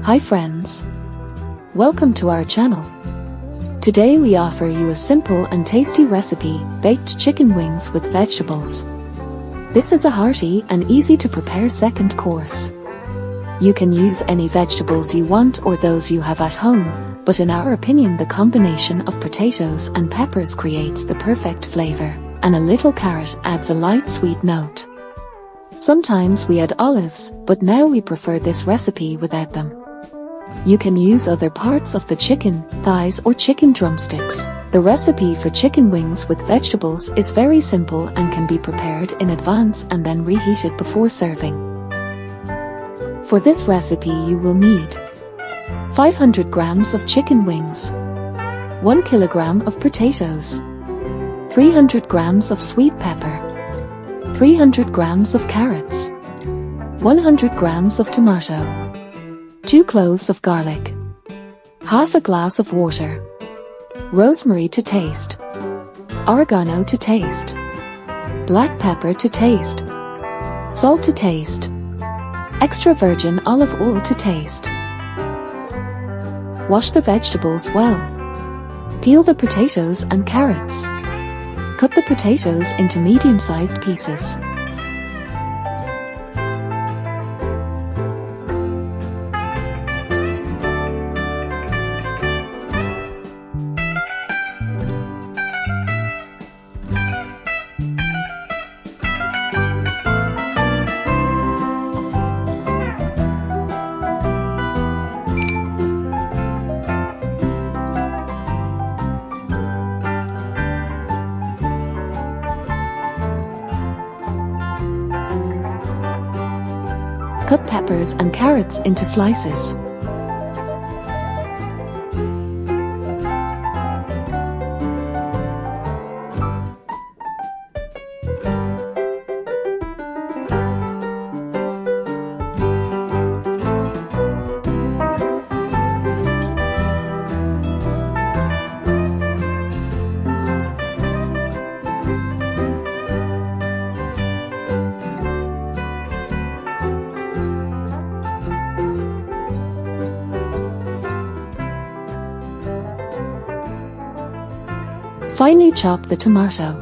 Hi friends! Welcome to our channel. Today we offer you a simple and tasty recipe, baked chicken wings with vegetables. This is a hearty and easy to prepare second course. You can use any vegetables you want or those you have at home, but in our opinion the combination of potatoes and peppers creates the perfect flavor, and a little carrot adds a light sweet note. Sometimes we add olives, but now we prefer this recipe without them. You can use other parts of the chicken, thighs or chicken drumsticks. The recipe for chicken wings with vegetables is very simple and can be prepared in advance and then reheated before serving. For this recipe you will need 500 grams of chicken wings, 1 kilogram of potatoes, 300 grams of sweet pepper, 300 grams of carrots, 100 grams of tomato, 2 cloves of garlic, half a glass of water, rosemary to taste, oregano to taste, black pepper to taste, salt to taste, extra virgin olive oil to taste. Wash the vegetables well. Peel the potatoes and carrots. Cut the potatoes into medium-sized pieces. Cut peppers and carrots into slices. Finely chop the tomato.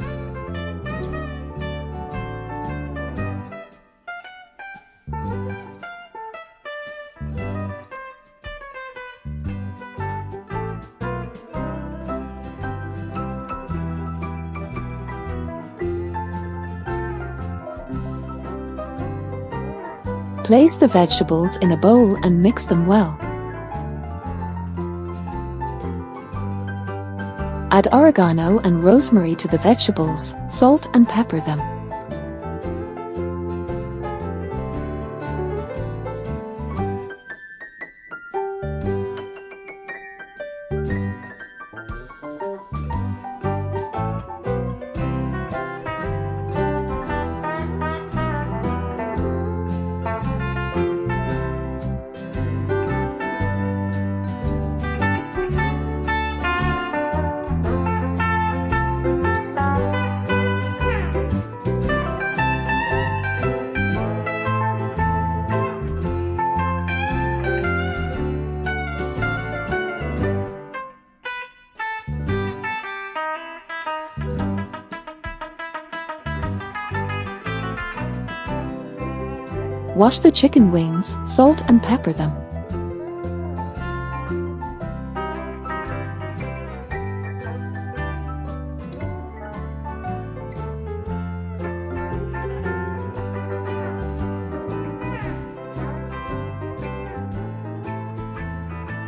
Place the vegetables in a bowl and mix them well. Add oregano and rosemary to the vegetables, salt and pepper them. Wash the chicken wings, salt and pepper them.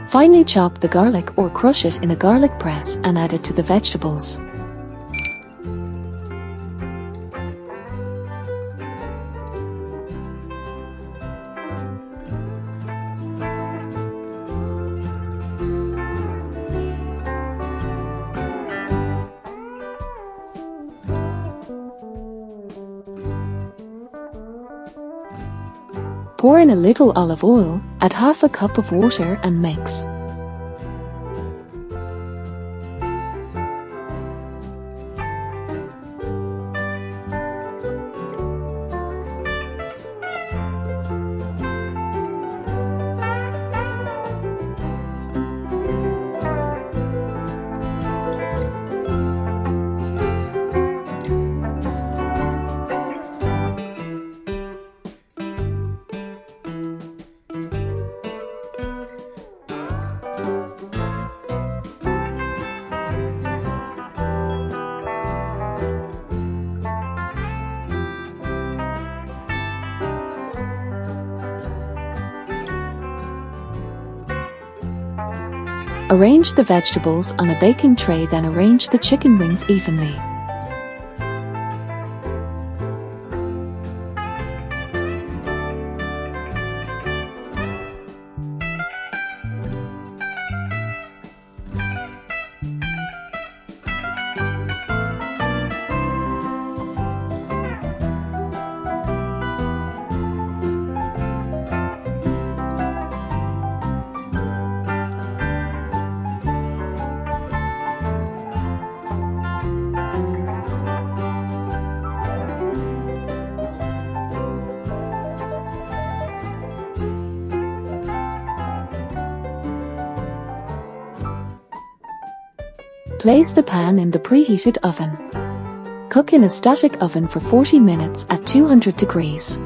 Finely chop the garlic or crush it in a garlic press and add it to the vegetables. Pour in a little olive oil, add half a cup of water and mix. Arrange the vegetables on a baking tray, then arrange the chicken wings evenly. Place the pan in the preheated oven. Cook in a static oven for 40 minutes at 200 degrees.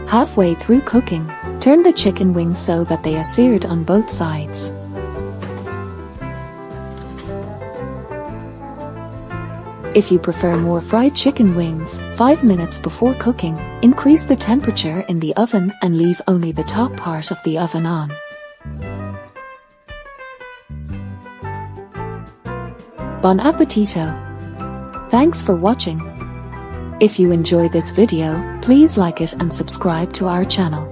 Halfway through cooking, turn the chicken wings so that they are seared on both sides. If you prefer more fried chicken wings, 5 minutes before cooking, increase the temperature in the oven and leave only the top part of the oven on. Bon appetito! Thanks for watching. If you enjoy this video, please like it and subscribe to our channel.